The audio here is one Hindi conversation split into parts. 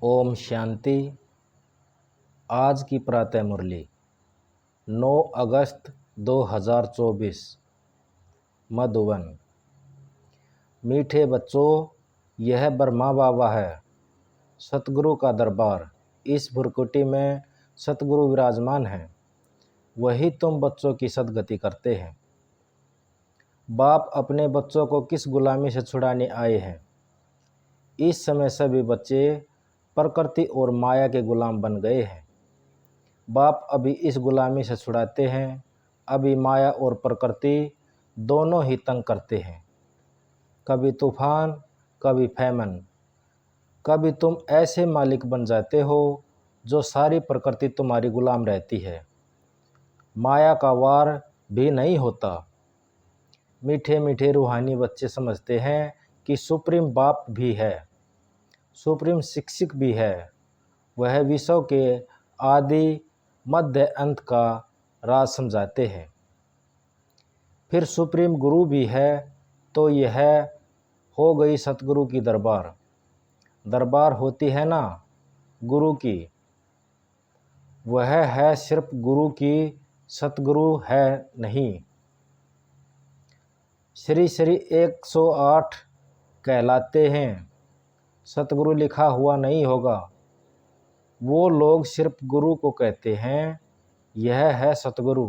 ओम शांति। आज की प्रातः मुरली 9 अगस्त 2024 मधुबन। मीठे बच्चों, यह ब्रह्मा बाबा है, सतगुरु का दरबार। इस भुरकुटी में सतगुरु विराजमान हैं, वही तुम बच्चों की सदगति करते हैं। बाप अपने बच्चों को किस गुलामी से छुड़ाने आए हैं। इस समय सभी बच्चे प्रकृति और माया के गुलाम बन गए हैं। बाप अभी इस गुलामी से छुड़ाते हैं। अभी माया और प्रकृति दोनों ही तंग करते हैं। कभी तूफान, कभी फैमन। कभी तुम ऐसे मालिक बन जाते हो जो सारी प्रकृति तुम्हारी गुलाम रहती है। माया का वार भी नहीं होता। मीठे मीठे रूहानी बच्चे समझते हैं कि सुप्रीम बाप भी है, सुप्रीम शिक्षक भी है। वह विश्व के आदि मध्य अंत का राज समझाते हैं। फिर सुप्रीम गुरु भी है। तो यह हो गई सतगुरु की दरबार। दरबार होती है ना गुरु की, वह है सिर्फ गुरु की, सतगुरु है नहीं। श्री श्री 108 कहलाते हैं, सतगुरु लिखा हुआ नहीं होगा। वो लोग सिर्फ गुरु को कहते हैं। यह है सतगुरु।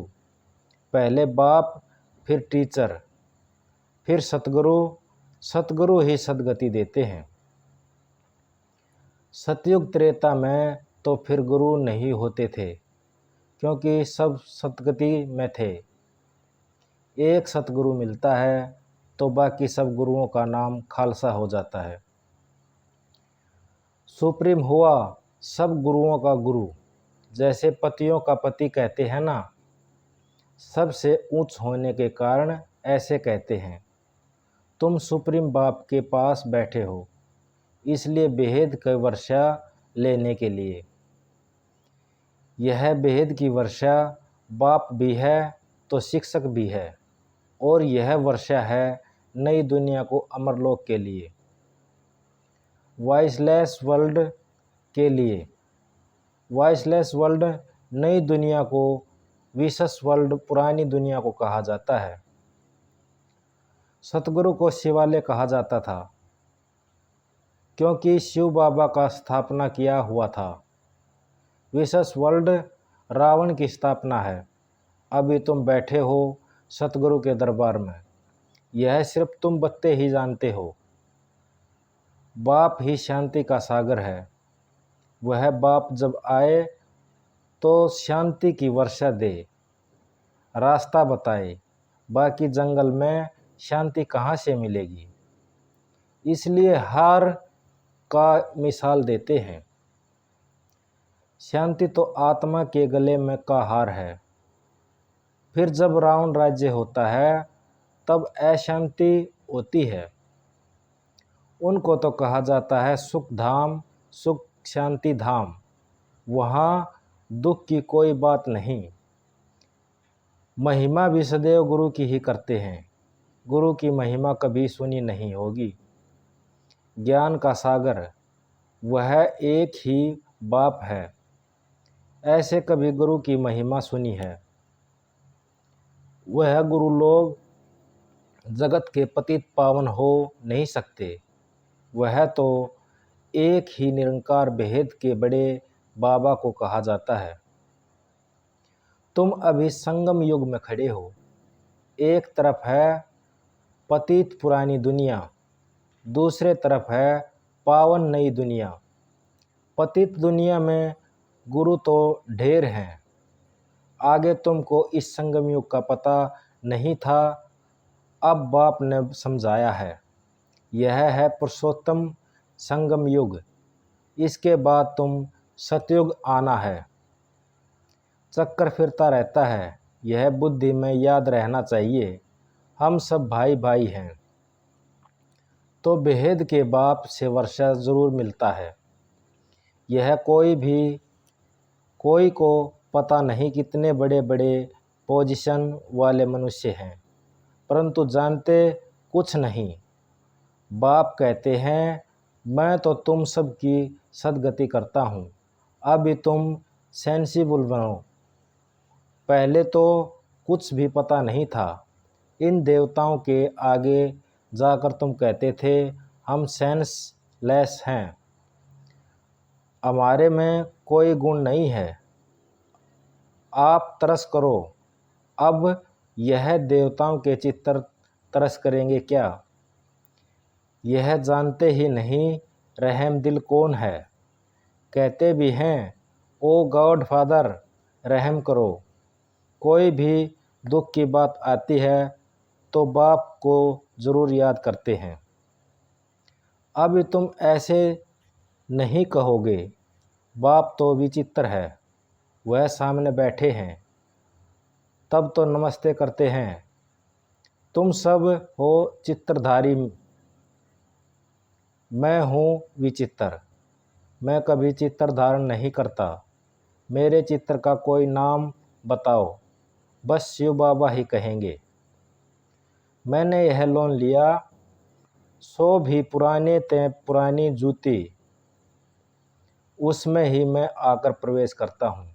पहले बाप, फिर टीचर, फिर सतगुरु। सतगुरु ही सदगति देते हैं। सतयुग त्रेता में तो फिर गुरु नहीं होते थे, क्योंकि सब सदगति में थे। एक सतगुरु मिलता है तो बाकी सब गुरुओं का नाम खालसा हो जाता है। सुप्रीम हुआ सब गुरुओं का गुरु। जैसे पतियों का पति कहते हैं ना, सबसे ऊंच होने के कारण ऐसे कहते हैं। तुम सुप्रीम बाप के पास बैठे हो, इसलिए बेहद की वर्षा लेने के लिए। यह बेहद की वर्षा बाप भी है तो शिक्षक भी है, और यह वर्षा है नई दुनिया को अमरलोक के लिए, वॉइसलेस वर्ल्ड के लिए। वॉइसलेस वर्ल्ड नई दुनिया को, विशेष वर्ल्ड पुरानी दुनिया को कहा जाता है। सतगुरु को शिवालय कहा जाता था, क्योंकि शिव बाबा का स्थापना किया हुआ था। विशेष वर्ल्ड रावण की स्थापना है। अभी तुम बैठे हो सतगुरु के दरबार में, यह सिर्फ तुम बत्ते ही जानते हो। बाप ही शांति का सागर है। वह बाप जब आए तो शांति की वर्षा दे, रास्ता बताए। बाकी जंगल में शांति कहाँ से मिलेगी। इसलिए हार का मिसाल देते हैं। शांति तो आत्मा के गले में का हार है। फिर जब रावण राज्य होता है तब अशांति होती है। उनको तो कहा जाता है सुख धाम, सुख शांति धाम। वहाँ दुख की कोई बात नहीं। महिमा भी सदैव गुरु की ही करते हैं। गुरु की महिमा कभी सुनी नहीं होगी। ज्ञान का सागर वह एक ही बाप है। ऐसे कभी गुरु की महिमा सुनी है। वह गुरु लोग जगत के पतित पावन हो नहीं सकते। वह तो एक ही निरंकार भेद के बड़े बाबा को कहा जाता है। तुम अभी संगम युग में खड़े हो। एक तरफ है पतित पुरानी दुनिया, दूसरे तरफ है पावन नई दुनिया। पतित दुनिया में गुरु तो ढेर हैं। आगे तुमको इस संगम युग का पता नहीं था, अब बाप ने समझाया है। यह है पुरुषोत्तम संगम युग। इसके बाद तुम सतयुग आना है। चक्कर फिरता रहता है, यह बुद्धि में याद रहना चाहिए। हम सब भाई भाई हैं। तो बेहद के बाप से वर्षा जरूर मिलता है। यह कोई को पता नहीं कितने बड़े बड़े पोजीशन वाले मनुष्य हैं, परंतु जानते कुछ नहीं। बाप कहते हैं मैं तो तुम सब की सद्गति करता हूँ। अभी तुम सेंसिबल बनो। पहले तो कुछ भी पता नहीं था। इन देवताओं के आगे जाकर तुम कहते थे हम सेंसलेस हैं, हमारे में कोई गुण नहीं है। आप तरस करो। अब यह देवताओं के चित्तर तरस करेंगे क्या? यह जानते ही नहीं रहम दिल कौन है। कहते भी हैं ओ गॉड फादर रहम करो। कोई भी दुख की बात आती है तो बाप को ज़रूर याद करते हैं। अब तुम ऐसे नहीं कहोगे। बाप तो विचित्र है, वह सामने बैठे हैं, तब तो नमस्ते करते हैं। तुम सब हो चित्रधारी, मैं हूँ विचित्र। मैं कभी चित्र धारण नहीं करता। मेरे चित्र का कोई नाम बताओ, बस शिव बाबा ही कहेंगे। मैंने यह लोन लिया, सो भी पुराने ते पुरानी जूती, उसमें ही मैं आकर प्रवेश करता हूँ।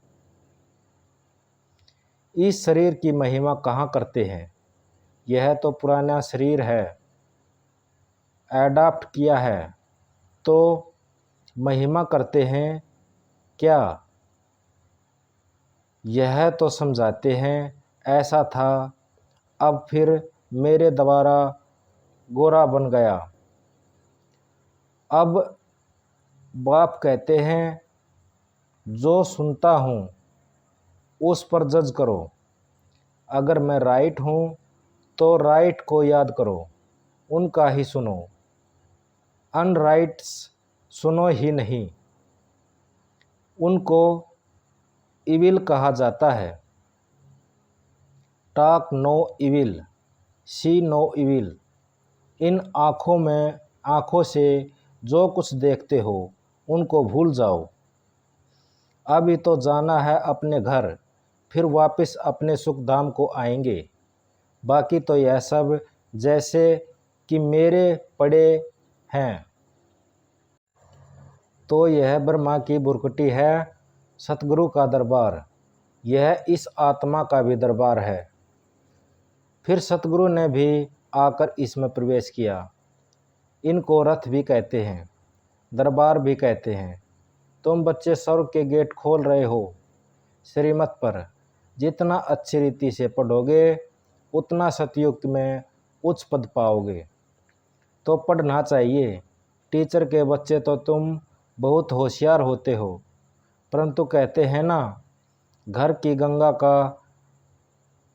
इस शरीर की महिमा कहाँ करते हैं? यह तो पुराना शरीर है, एडाप्ट किया है तो महिमा करते हैं क्या? यह तो समझाते हैं ऐसा था, अब फिर मेरे द्वारा गोरा बन गया। अब बाप कहते हैं जो सुनता हूँ उस पर जज करो। अगर मैं राइट हूँ तो राइट को याद करो, उनका ही सुनो। अनराइट्स सुनो ही नहीं, उनको इविल कहा जाता है। टॉक नो इविल, सी नो इविल। इन आँखों से जो कुछ देखते हो उनको भूल जाओ। अभी तो जाना है अपने घर, फिर वापस अपने सुख धाम को आएंगे। बाकी तो यह सब जैसे कि मेरे पड़े हैं। तो यह ब्रह्मा की बुरकटी है, सतगुरु का दरबार। यह इस आत्मा का भी दरबार है। फिर सतगुरु ने भी आकर इसमें प्रवेश किया। इनको रथ भी कहते हैं, दरबार भी कहते हैं। तुम बच्चे स्वर्ग के गेट खोल रहे हो। श्रीमत पर जितना अच्छी रीति से पढ़ोगे उतना सतयुग में उच्च पद पाओगे। तो पढ़ना चाहिए। टीचर के बच्चे तो तुम बहुत होशियार होते हो, परंतु कहते हैं ना, घर की गंगा का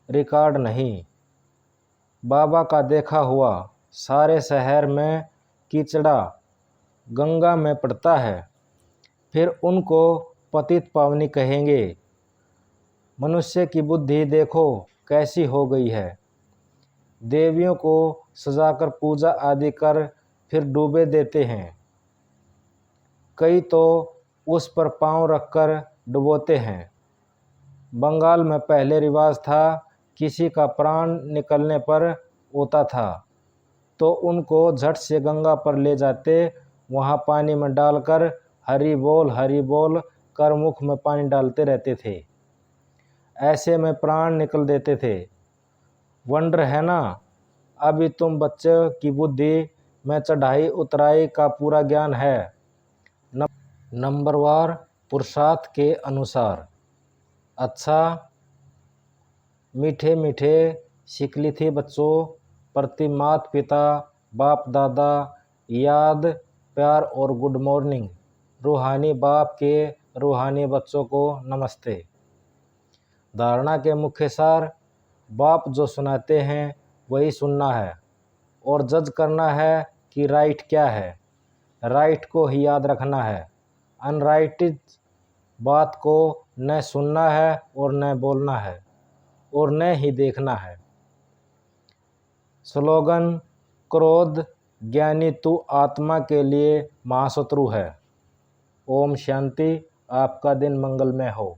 रिकॉर्ड नहीं। बाबा का देखा हुआ सारे शहर में कीचड़ा गंगा में पड़ता है, फिर उनको पतित पावनी कहेंगे। मनुष्य की बुद्धि देखो कैसी हो गई है। देवियों को सजाकर पूजा आदि कर फिर डूबे देते हैं। कई तो उस पर पांव रखकर डुबोते हैं। बंगाल में पहले रिवाज था, किसी का प्राण निकलने पर होता था तो उनको झट से गंगा पर ले जाते, वहाँ पानी में डालकर हरि बोल कर मुख में पानी डालते रहते थे। ऐसे में प्राण निकल देते थे। वंडर है ना। अभी तुम बच्चे की बुद्धि में चढ़ाई उतराई का पूरा ज्ञान है, नंबरवार पुरुषार्थ के अनुसार। अच्छा, मीठे मीठे शिकलिथी बच्चों प्रति माता पिता बाप दादा याद प्यार और गुड मॉर्निंग। रूहानी बाप के रूहानी बच्चों को नमस्ते। धारणा के मुख्य सार, बाप जो सुनाते हैं वही सुनना है और जज करना है कि राइट क्या है। राइट को ही याद रखना है, अनराइटेड बात को न सुनना है और न बोलना है और न ही देखना है। स्लोगन, क्रोध ज्ञानी तू आत्मा के लिए महाशत्रु है। ओम शांति। आपका दिन मंगलमय हो।